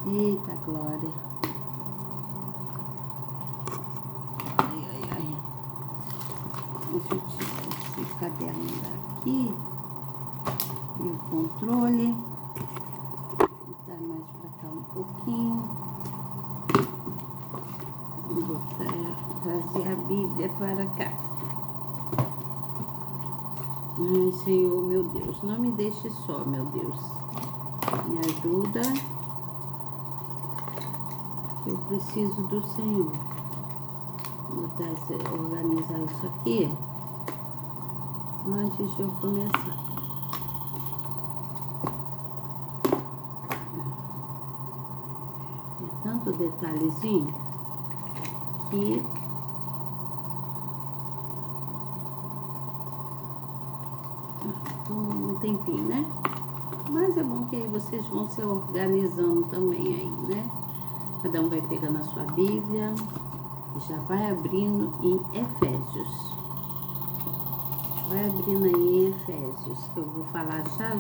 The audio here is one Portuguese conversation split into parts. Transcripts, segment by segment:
Eita, glória. Ai, ai, ai. Deixa eu tirar esse caderno daqui. E o controle. Vou dar mais pra cá um pouquinho. Vou trazer a Bíblia para cá. Ai, Senhor, meu Deus, não me deixe só, meu Deus. Me ajuda. Eu preciso do Senhor. Vou organizar isso aqui antes de eu começar. É tanto detalhezinho que toma um tempinho, né? Mas é bom que aí vocês vão se organizando também aí, né? Cada um vai pegando a sua Bíblia e já vai abrindo em Efésios. Vai abrindo aí em Efésios, que eu vou falar já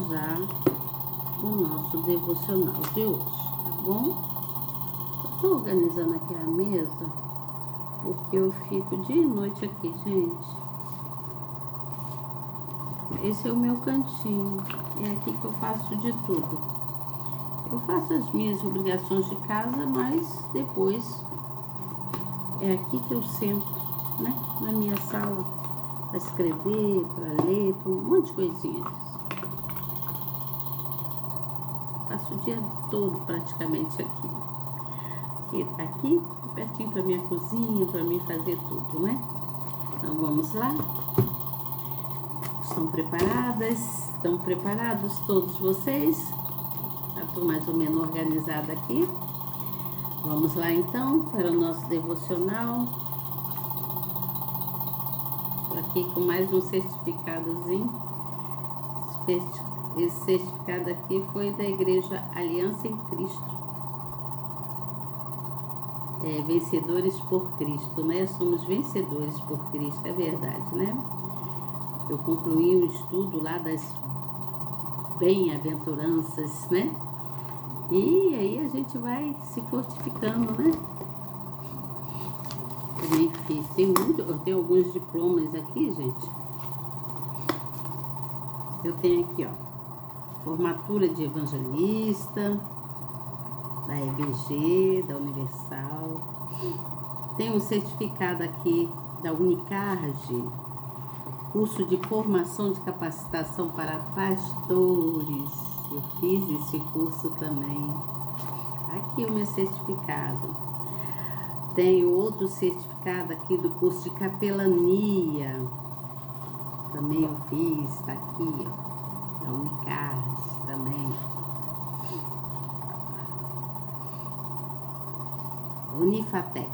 o nosso devocional de hoje, tá bom? Eu tô organizando aqui a mesa, porque eu fico dia e noite aqui, gente. Esse é o meu cantinho, é aqui que eu faço de tudo. Eu faço as minhas obrigações de casa, mas depois é aqui que eu sento, né? Na minha sala, para escrever, para ler, para um monte de coisinhas. Passo o dia todo praticamente aqui. Aqui, pertinho para minha cozinha, para mim fazer tudo, né? Então vamos lá. Estão preparadas? Estão preparados todos vocês? Já estou mais ou menos organizada aqui. Vamos lá então para o nosso devocional. Estou aqui com mais um certificadozinho. Esse certificado aqui foi da Igreja Aliança em Cristo. Vencedores por Cristo, né? Somos vencedores por Cristo, é verdade, né? Eu concluí um estudo lá das bem-aventuranças, né? E aí a gente vai se fortificando, né? Também fiz, eu tenho alguns diplomas aqui, gente. Eu tenho aqui, ó, formatura de evangelista, da EBG, da Universal. Tem um certificado aqui da Unicarge, curso de formação de capacitação para pastores. Eu fiz esse curso também. Aqui o meu certificado. Tenho outro certificado aqui do curso de capelania. Também eu fiz, tá aqui, ó, da Unicarge também. Unifatec.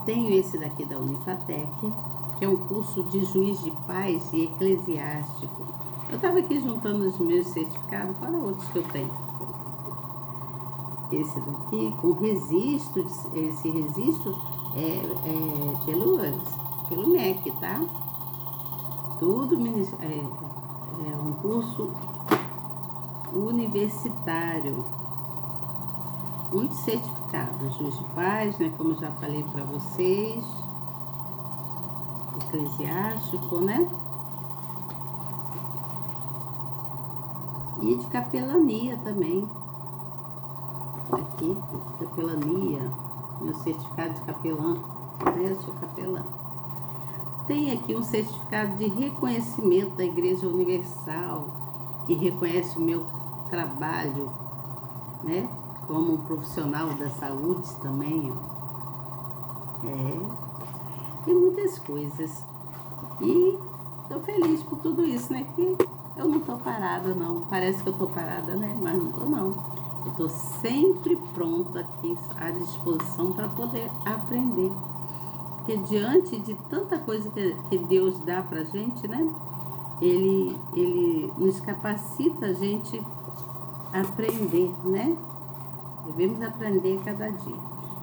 Tenho esse daqui da Unifatec, que é um curso de juiz de paz e eclesiástico. Eu estava aqui juntando os meus certificados, fala outros que eu tenho. Esse daqui com registro, esse registro é pelo MEC, tá? Tudo é um curso universitário. Muitos certificados, juiz de paz, né? Como eu já falei para vocês. Eclesiástico, né? E de capelania também. Aqui, capelania, meu certificado de capelã, né? Eu sou capelã. Tem aqui um certificado de reconhecimento da Igreja Universal, que reconhece o meu trabalho, né? Como profissional da saúde também, ó. Tem muitas coisas. E tô feliz por tudo isso, né? Que eu não tô parada, não. Parece que eu tô parada, né? Mas não tô, não. Eu tô sempre pronta aqui, à disposição para poder aprender. Porque diante de tanta coisa que Deus dá pra gente, né? Ele nos capacita a gente a aprender, né? Devemos aprender cada dia.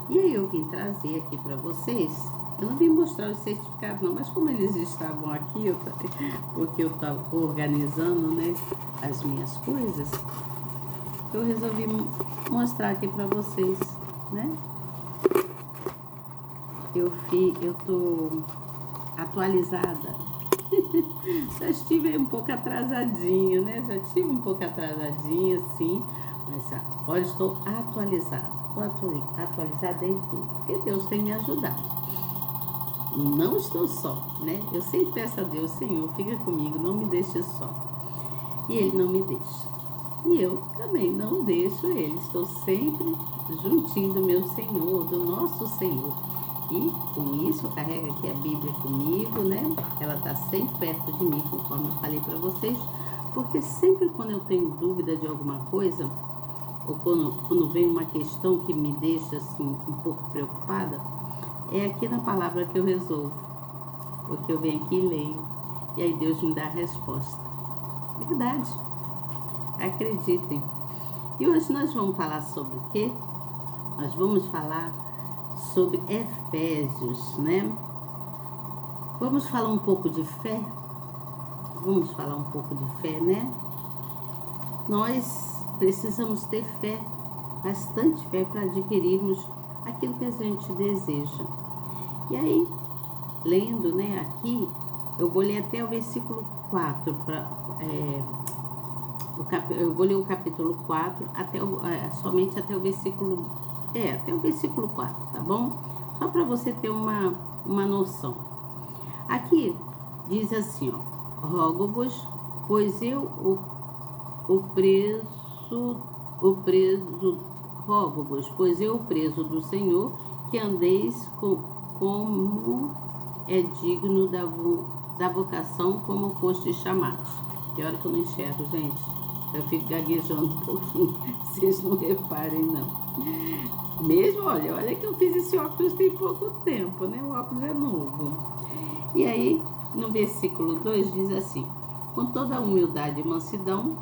E aí eu vim trazer aqui para vocês. Eu não vim mostrar os certificados não, mas como eles estavam aqui, porque eu estava organizando, né, as minhas coisas, eu resolvi mostrar aqui para vocês, né? Eu tô atualizada. Já estive um pouco atrasadinha, né? Já estive um pouco atrasadinha, sim. Mas agora estou atualizada. Estou atualizada em tudo. Porque Deus tem me ajudado. Não estou só, né? Eu sempre peço a Deus, Senhor, fica comigo, não me deixe só. E Ele não me deixa. E eu também não deixo Ele. Estou sempre juntinho do meu Senhor, do nosso Senhor. E com isso eu carrego aqui a Bíblia comigo, né? Ela está sempre perto de mim, conforme eu falei para vocês, porque sempre quando eu tenho dúvida de alguma coisa, ou quando vem uma questão que me deixa assim um pouco preocupada, é aqui na palavra que eu resolvo, porque eu venho aqui e leio, e aí Deus me dá a resposta. Verdade, acreditem. E hoje nós vamos falar sobre o quê? Nós vamos falar sobre Efésios, né? Vamos falar um pouco de fé? Vamos falar um pouco de fé, né? Nós precisamos ter fé, bastante fé, para adquirirmos aquilo que a gente deseja. E aí, lendo, né, aqui, eu vou ler até o versículo 4, eu vou ler o capítulo 4, somente até o versículo, até o versículo 4, tá bom? Só para você ter uma noção. Aqui diz assim, ó: rogo-vos, pois eu, rogo-vos, pois eu, preso do Senhor, que andeis como é digno da vocação como fostes chamados. Que hora que eu não enxergo, gente. Eu fico gaguejando um pouquinho, vocês não reparem, não. Mesmo, olha que eu fiz esse óculos tem pouco tempo, né? O óculos é novo. E aí, no versículo 2 diz assim: com toda a humildade e mansidão,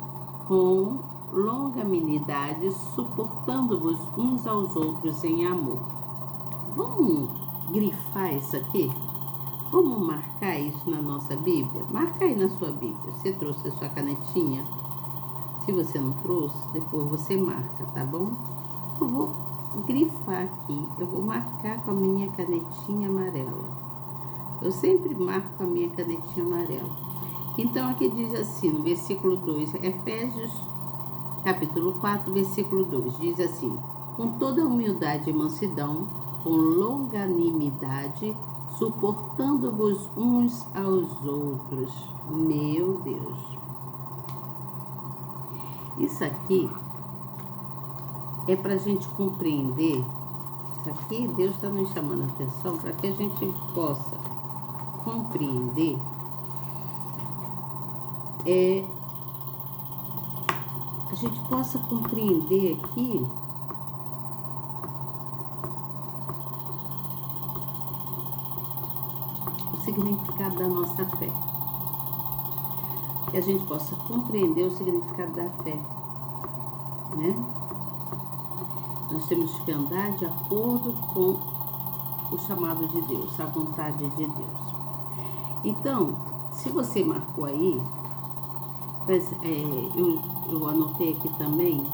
com longanimidade, suportando-vos uns aos outros em amor. Vamos grifar isso aqui? Vamos marcar isso na nossa Bíblia? Marca aí na sua Bíblia. Você trouxe a sua canetinha? Se você não trouxe, depois você marca, tá bom? Eu vou grifar aqui. Eu vou marcar com a minha canetinha amarela. Eu sempre marco com a minha canetinha amarela. Então, aqui diz assim, no versículo 2, Efésios, capítulo 4, versículo 2, diz assim: com toda humildade e mansidão, com longanimidade, suportando-vos uns aos outros. Meu Deus! Isso aqui é para a gente compreender. Isso aqui, Deus está nos chamando a atenção para que a gente possa compreender a gente possa compreender aqui o significado da nossa fé. Que a gente possa compreender o significado da fé, né? Nós temos que andar de acordo com o chamado de Deus, a vontade de Deus. Então, se você marcou aí, eu anotei aqui também,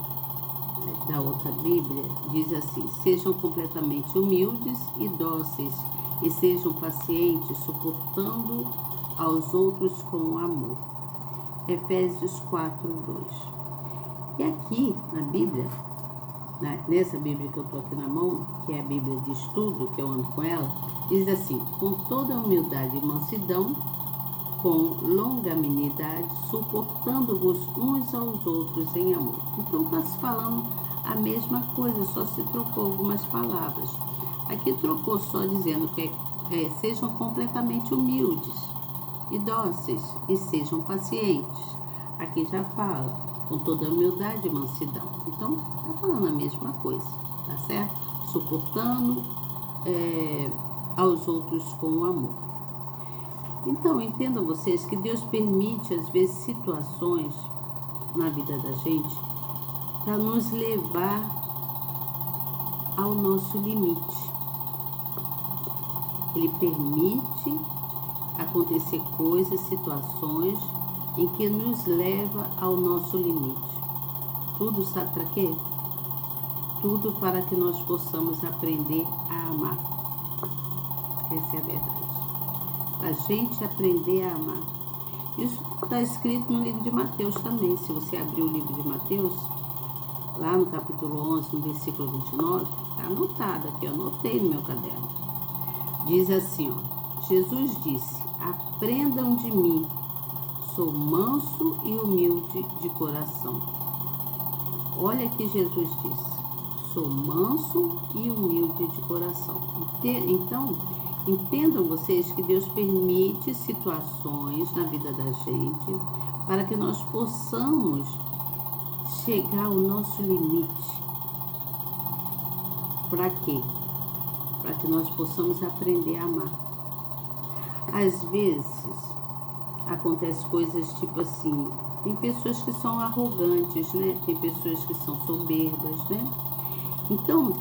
da outra Bíblia, diz assim: sejam completamente humildes e dóceis, e sejam pacientes, suportando aos outros com amor. Efésios 4:2. E aqui na Bíblia, nessa Bíblia que eu estou aqui na mão, que é a Bíblia de estudo, que eu ando com ela, diz assim: com toda humildade e mansidão, com longanimidade, suportando-vos uns aos outros em amor. Então está se falando a mesma coisa, só se trocou algumas palavras. Aqui trocou só dizendo que sejam completamente humildes e dóceis e sejam pacientes. Aqui já fala com toda humildade e mansidão. Então está falando a mesma coisa, tá certo? Suportando aos outros com amor. Então, entendam vocês que Deus permite, às vezes, situações na vida da gente para nos levar ao nosso limite. Ele permite acontecer coisas, situações em que nos leva ao nosso limite. Tudo sabe para quê? Tudo para que nós possamos aprender a amar. Essa é a verdade. A gente aprender a amar. Isso está escrito no livro de Mateus também. Se você abrir o livro de Mateus, lá no capítulo 11, no versículo 29, está anotado aqui, eu anotei no meu caderno. Diz assim, ó, Jesus disse, aprendam de mim, sou manso e humilde de coração. Olha que Jesus disse, sou manso e humilde de coração. Então, entendam vocês que Deus permite situações na vida da gente para que nós possamos chegar ao nosso limite. Para quê? Para que nós possamos aprender a amar. Às vezes, acontece coisas tipo assim, tem pessoas que são arrogantes, né? Tem pessoas que são soberbas, né? Então,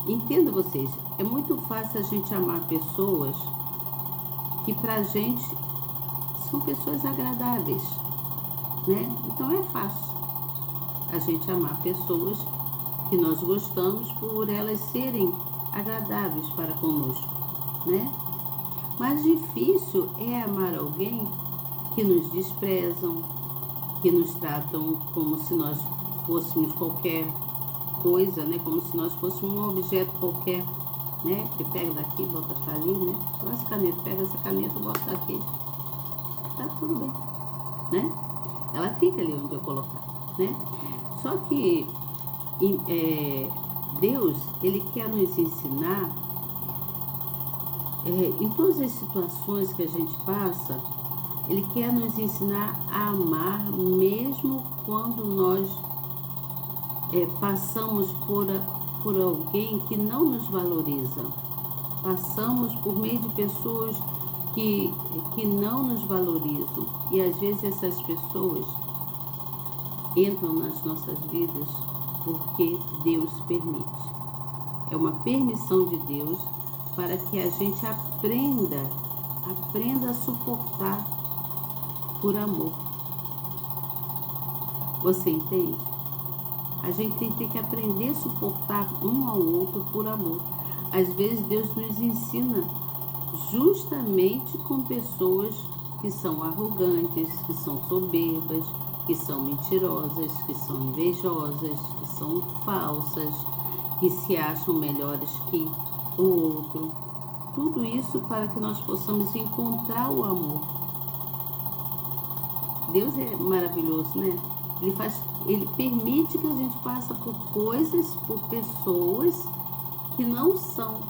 entenda vocês, é muito fácil a gente amar pessoas que pra gente são pessoas agradáveis, né? Então é fácil a gente amar pessoas que nós gostamos por elas serem agradáveis para conosco, né? Mas difícil é amar alguém que nos desprezam, que nos tratam como se nós fôssemos qualquer coisa, né? Como se nós fôssemos um objeto qualquer, né? Que pega daqui, bota pra ali, né? Olha essa caneta, pega essa caneta, bota daqui. Tá tudo bem, né? Ela fica ali onde eu colocar, né? Só que Deus, Ele quer nos ensinar, em todas as situações que a gente passa, Ele quer nos ensinar a amar mesmo quando nós passamos por alguém que não nos valoriza. Passamos por meio de pessoas que não nos valorizam. E às vezes essas pessoas entram nas nossas vidas porque Deus permite. É uma permissão de Deus para que a gente aprenda a suportar por amor. Você entende? A gente tem que aprender a suportar um ao outro por amor. Às vezes Deus nos ensina justamente com pessoas que são arrogantes, que são soberbas, que são mentirosas, que são invejosas, que são falsas, que se acham melhores que o outro. Tudo isso para que nós possamos encontrar o amor. Deus é maravilhoso, né? Ele permite que a gente passe por coisas, por pessoas que não são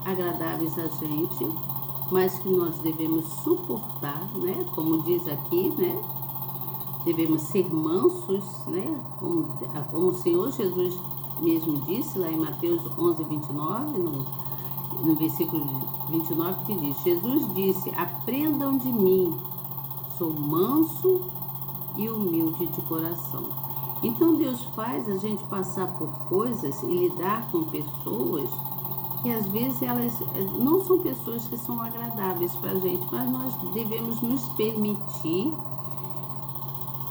agradáveis a gente, mas que nós devemos suportar, né? Como diz aqui, né? Devemos ser mansos, né? Como o Senhor Jesus mesmo disse lá em Mateus 11, 29, no versículo 29, que diz, Jesus disse, aprendam de mim, sou manso e humilde de coração. Então Deus faz a gente passar por coisas e lidar com pessoas que às vezes elas não são pessoas que são agradáveis para a gente, mas nós devemos nos permitir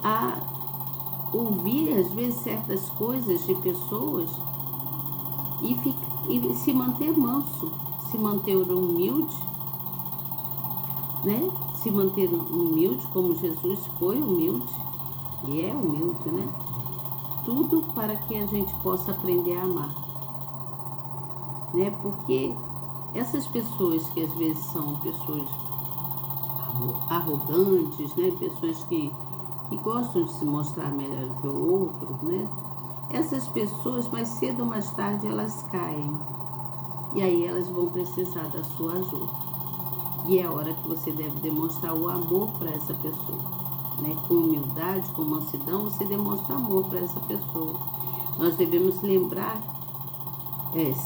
a ouvir às vezes certas coisas de pessoas e se manter manso, se manter humilde, né? Se manter humilde como Jesus foi humilde e é humilde, né? Tudo para que a gente possa aprender a amar, né? Porque essas pessoas que às vezes são pessoas arrogantes, né? Pessoas que gostam de se mostrar melhor que o outro, né? Essas pessoas, mais cedo ou mais tarde, elas caem. E aí elas vão precisar da sua ajuda. E é a hora que você deve demonstrar o amor para essa pessoa, né? Com humildade, com mansidão, você demonstra amor para essa pessoa. Nós devemos lembrar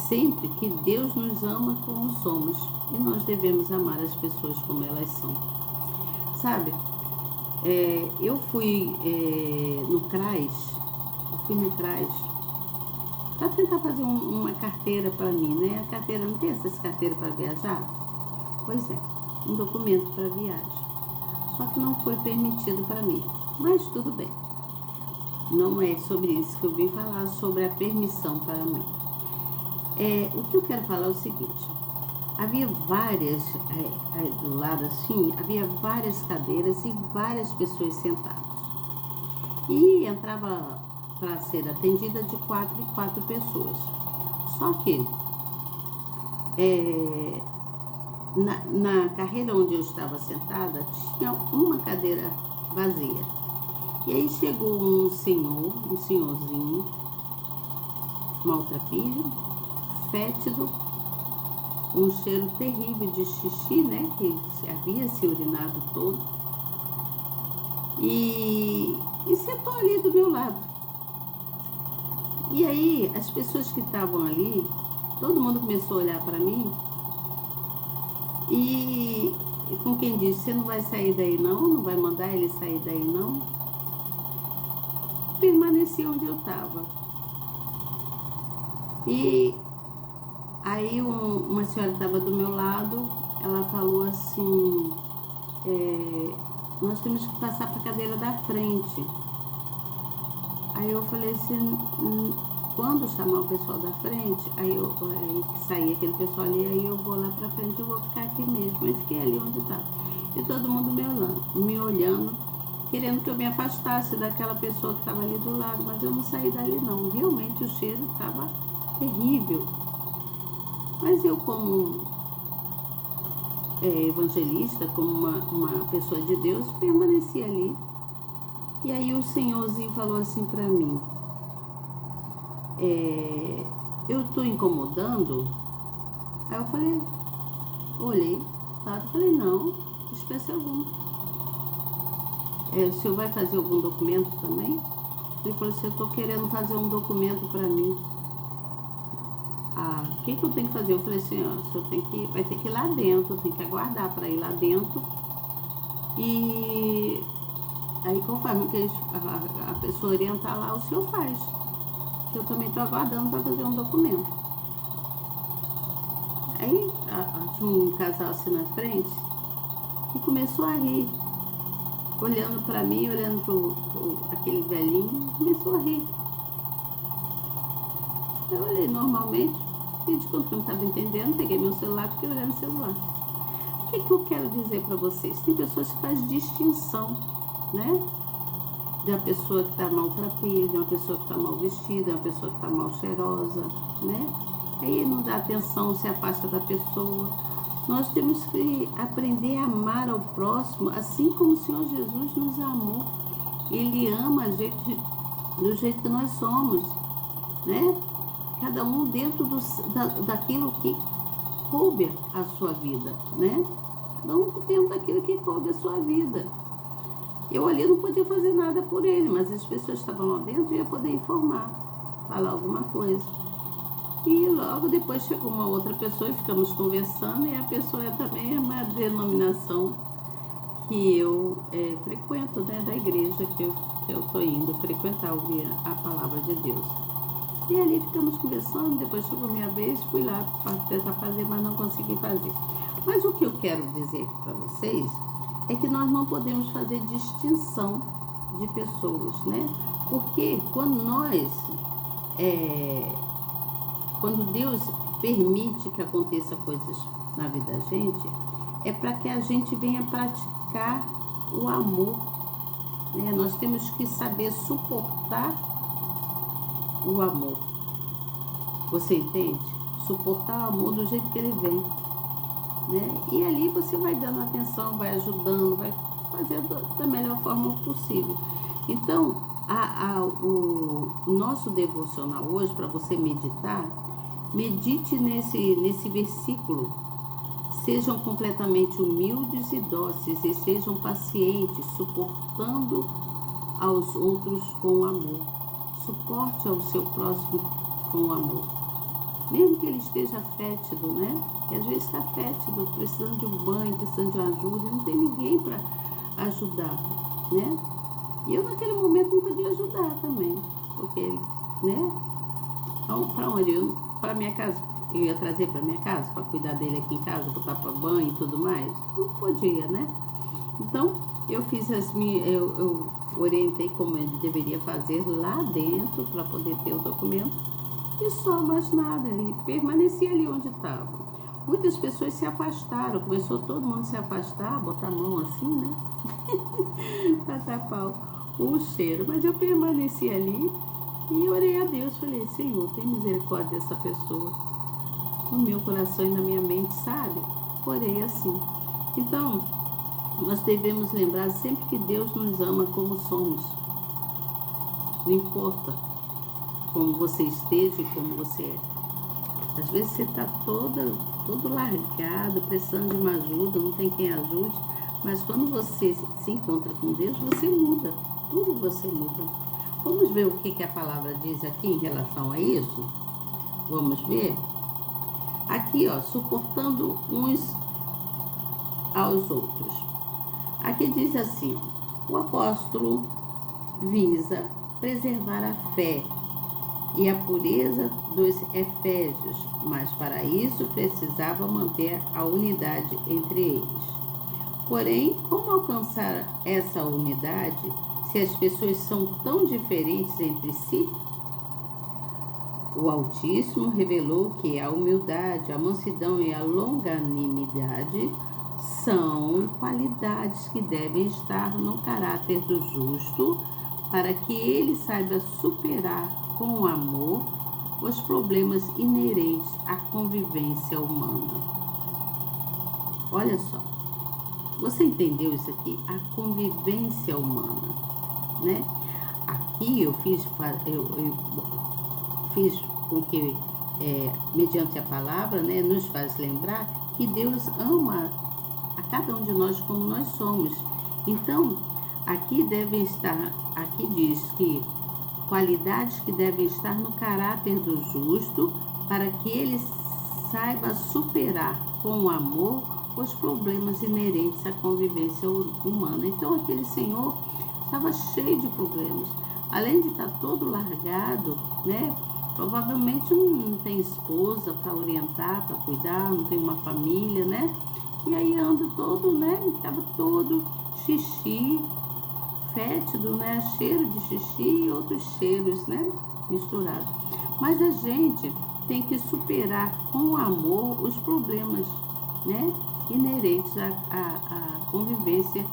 sempre que Deus nos ama como somos. E nós devemos amar as pessoas como elas são. Sabe? Eu fui no CRAS, para tentar fazer uma carteira para mim, né? A carteira, não tem essas carteiras para viajar? Pois é, um documento para viagem. Só que não foi permitido para mim, mas tudo bem. Não é sobre isso que eu vim falar, sobre a permissão para mim. O que eu quero falar é o seguinte: havia várias, do lado assim, havia várias cadeiras e várias pessoas sentadas. E entrava para ser atendida de 4 em 4 pessoas. Só que na carreira onde eu estava sentada, tinha uma cadeira vazia. E aí chegou um senhorzinho, maltrapilho, fétido, um cheiro terrível de xixi, né? Que havia se urinado todo. E sentou ali do meu lado. E aí, as pessoas que estavam ali, todo mundo começou a olhar para mim. E com quem disse: você não vai sair daí não? Não vai mandar ele sair daí não? Permaneci onde eu estava. E aí uma senhora estava do meu lado, ela falou assim: nós temos que passar para a cadeira da frente. Aí eu falei assim: quando chamar o pessoal da frente, aí que saía aquele pessoal ali, aí eu vou lá pra frente, eu vou ficar aqui mesmo. Eu fiquei ali onde estava. E todo mundo me olhando, querendo que eu me afastasse daquela pessoa que estava ali do lado, mas eu não saí dali não. Realmente o cheiro estava terrível. Mas eu, como evangelista, como uma pessoa de Deus, permaneci ali. E aí o senhorzinho falou assim pra mim: eu estou incomodando? Aí eu falei, olhei, tá? Eu falei, não, espécie alguma. O senhor vai fazer algum documento também? Ele falou assim: eu estou querendo fazer um documento para mim. O que eu tenho que fazer? Eu falei assim: ó, o senhor vai ter que ir lá dentro, tem que aguardar para ir lá dentro. E aí, conforme que a pessoa orientar lá, o senhor faz. Eu também estou aguardando para fazer um documento. Aí tinha um casal assim na frente e começou a rir, olhando para mim, olhando para aquele velhinho, começou a rir. Eu olhei normalmente, pedi conta que eu não estava entendendo, peguei meu celular e fiquei olhando o celular. O que eu quero dizer para vocês? Tem pessoas que fazem distinção, né? De uma pessoa que está maltrapilha, de uma pessoa que está mal vestida, de uma pessoa que está mal cheirosa, né? Aí não dá atenção, se afasta da pessoa. Nós temos que aprender a amar ao próximo, assim como o Senhor Jesus nos amou. Ele ama do jeito que nós somos, né? Cada um dentro daquilo que coube a sua vida, né? Cada um dentro daquilo que coube a sua vida. Eu ali não podia fazer nada por ele, mas as pessoas que estavam lá dentro iam poder informar, falar alguma coisa. E logo depois chegou uma outra pessoa e ficamos conversando, e a pessoa também é uma denominação que eu frequento, né, da igreja que eu estou indo frequentar, ouvir a palavra de Deus. E ali ficamos conversando, depois chegou minha vez, fui lá para tentar fazer, mas não consegui fazer. Mas o que eu quero dizer aqui para vocês é que nós não podemos fazer distinção de pessoas, né? Porque quando Deus permite que aconteça coisas na vida da gente, é para que a gente venha praticar o amor, né? Nós temos que saber suportar o amor. Você entende? Suportar o amor do jeito que ele vem, né? E ali você vai dando atenção, vai ajudando, vai fazendo da melhor forma possível. Então, o nosso devocional hoje, para você meditar, medite nesse versículo. Sejam completamente humildes e dóceis e sejam pacientes, suportando aos outros com amor. Suporte ao seu próximo com amor. Mesmo que ele esteja fétido, né? Que às vezes está fétido, precisando de um banho, precisando de uma ajuda, e não tem ninguém para ajudar, né? E eu naquele momento não podia ajudar também, porque, né? Então, para onde? Para minha casa. Eu ia trazer para minha casa, para cuidar dele aqui em casa, botar para banho e tudo mais? Não podia, né? Então, eu fiz eu orientei como ele deveria fazer lá dentro para poder ter o documento e só mais nada, e permaneci ali onde estava. Muitas pessoas se afastaram, começou todo mundo se afastar, botar a mão assim, né? Para tapar o cheiro, mas eu permaneci ali e orei a Deus, falei, Senhor, tem misericórdia dessa pessoa, no meu coração e na minha mente, sabe? Orei assim. Então, nós devemos lembrar sempre que Deus nos ama como somos. Não importa como você esteja e como você é. Às vezes você está todo largado, precisando de uma ajuda, não tem quem ajude, mas quando você se encontra com Deus, você muda. Tudo você muda. Vamos ver o que a palavra diz aqui em relação a isso? Vamos ver? Aqui, ó, suportando uns aos outros. Aqui diz assim, o apóstolo visa preservar a fé e a pureza dos efésios, mas para isso precisava manter a unidade entre eles. Porém, como alcançar essa unidade se as pessoas são tão diferentes entre si? O Altíssimo revelou que a humildade, a mansidão e a longanimidade são qualidades que devem estar no caráter do justo para que ele saiba superar com amor os problemas inerentes à convivência humana. Olha só, você entendeu isso aqui? A convivência humana, né? Aqui eu fiz com que, mediante a palavra, né, nos faz lembrar que Deus ama a cada um de nós como nós somos. Então, aqui diz que qualidades que devem estar no caráter do justo para que ele saiba superar com amor os problemas inerentes à convivência humana. Então, aquele senhor estava cheio de problemas. Além de estar todo largado, né? Provavelmente não tem esposa para orientar, para cuidar, não tem uma família, né? E aí anda todo, né? Estava todo xixi, fétido, né? Cheiro de xixi e outros cheiros, né? Misturados. Mas a gente tem que superar com amor os problemas, né? Inerentes à convivência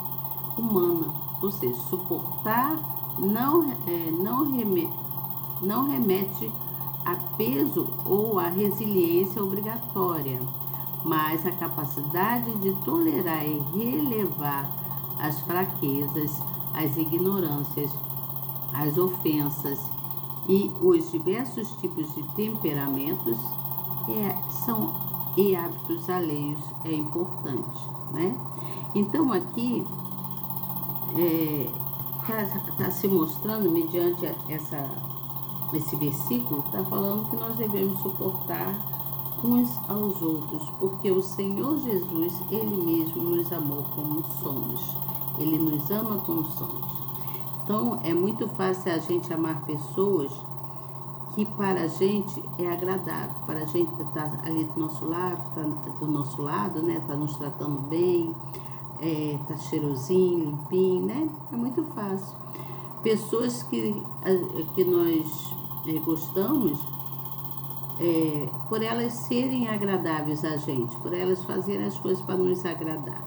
humana. Ou seja, suportar não remete a peso ou a resiliência obrigatória, mas a capacidade de tolerar e relevar as fraquezas, as ignorâncias, as ofensas e os diversos tipos de temperamentos e hábitos alheios é importante, né? Então aqui está se mostrando, mediante esse versículo, está falando que nós devemos suportar uns aos outros, porque o Senhor Jesus, Ele mesmo nos amou como somos. Ele nos ama como somos. Então, é muito fácil a gente amar pessoas que para a gente é agradável, para a gente estar ali do nosso lado, né? Tá nos tratando bem, tá cheirosinho, limpinho, né? É muito fácil. Pessoas que nós gostamos, por elas serem agradáveis a gente, por elas fazerem as coisas para nos agradar.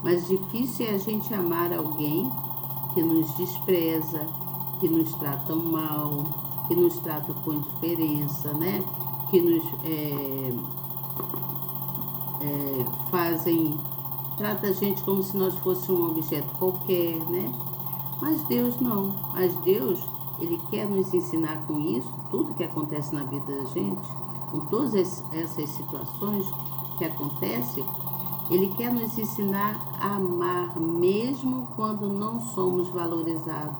Mas difícil é a gente amar alguém que nos despreza, que nos trata mal, que nos trata com indiferença, né? Que nos trata a gente como se nós fôssemos um objeto qualquer, né? Mas Deus não. Mas Deus, Ele quer nos ensinar com isso, tudo que acontece na vida da gente, com todas essas situações que acontecem, Ele quer nos ensinar a amar mesmo quando não somos valorizados.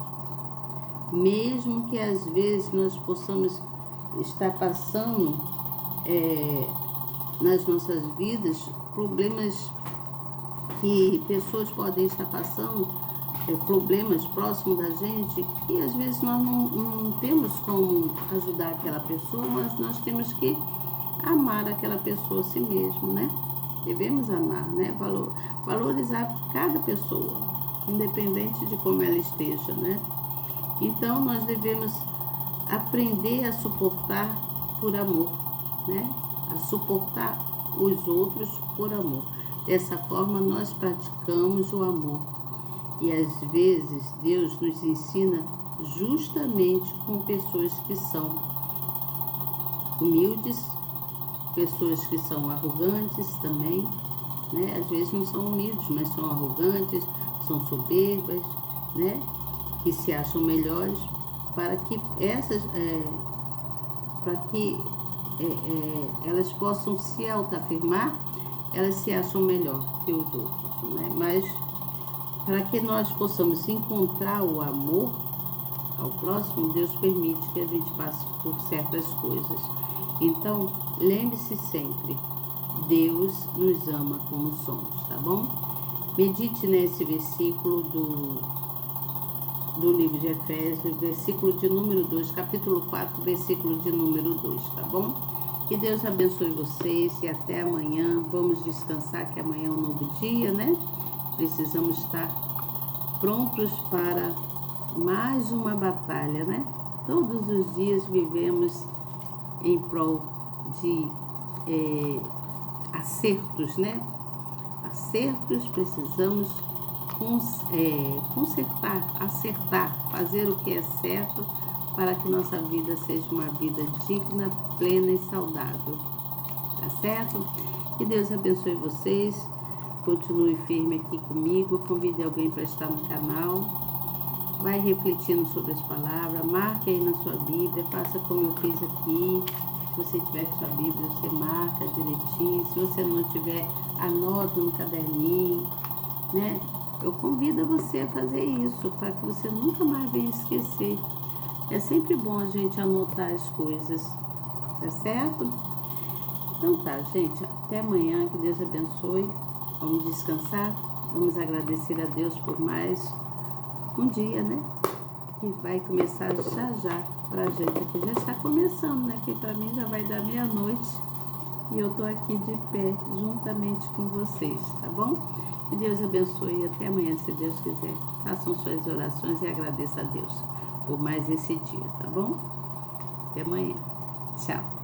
Mesmo que às vezes nós possamos estar passando nas nossas vidas problemas que pessoas podem estar passando, problemas próximos da gente, e às vezes nós não temos como ajudar aquela pessoa, mas nós temos que amar aquela pessoa a si mesmo, né? Devemos amar, né? Valorizar cada pessoa. independente de como ela esteja, né? Então, nós devemos aprender a suportar por amor, né? A suportar os outros por amor. Dessa forma, nós praticamos o amor. E às vezes, Deus nos ensina justamente com pessoas que são humildes, pessoas que são arrogantes também, né? Às vezes não são humildes, mas são arrogantes, são soberbas, né? Que se acham melhores, para que elas possam se autoafirmar, elas se acham melhor que os outros, né? Mas para que nós possamos encontrar o amor ao próximo, Deus permite que a gente passe por certas coisas. Então, lembre-se sempre, Deus nos ama como somos, tá bom? Medite nesse versículo do livro de Efésios, versículo de número 2, capítulo 4, versículo de número 2, tá bom? Que Deus abençoe vocês e até amanhã. Vamos descansar, que amanhã é um novo dia, né? Precisamos estar prontos para mais uma batalha, né? Todos os dias vivemos em prol de acertos, né? Acertos, precisamos consertar, acertar, fazer o que é certo para que nossa vida seja uma vida digna, plena e saudável. Tá certo? Que Deus abençoe vocês. Continue firme aqui comigo. Convide alguém para estar no canal. Vai refletindo sobre as palavras. Marque aí na sua Bíblia. Faça como eu fiz aqui. Se você tiver com sua Bíblia, você marca direitinho. Se você não tiver, anota no caderninho, né? Eu convido você a fazer isso, para que você nunca mais venha esquecer. É sempre bom a gente anotar as coisas, tá certo? Então tá, gente, até amanhã, que Deus abençoe. Vamos descansar, vamos agradecer a Deus por mais um dia, né? Que vai começar já pra gente aqui. Já está começando, né? Que pra mim já vai dar meia-noite e eu tô aqui de pé, juntamente com vocês, tá bom? Que Deus abençoe e até amanhã, se Deus quiser. Façam suas orações e agradeça a Deus por mais esse dia, tá bom? Até amanhã. Tchau.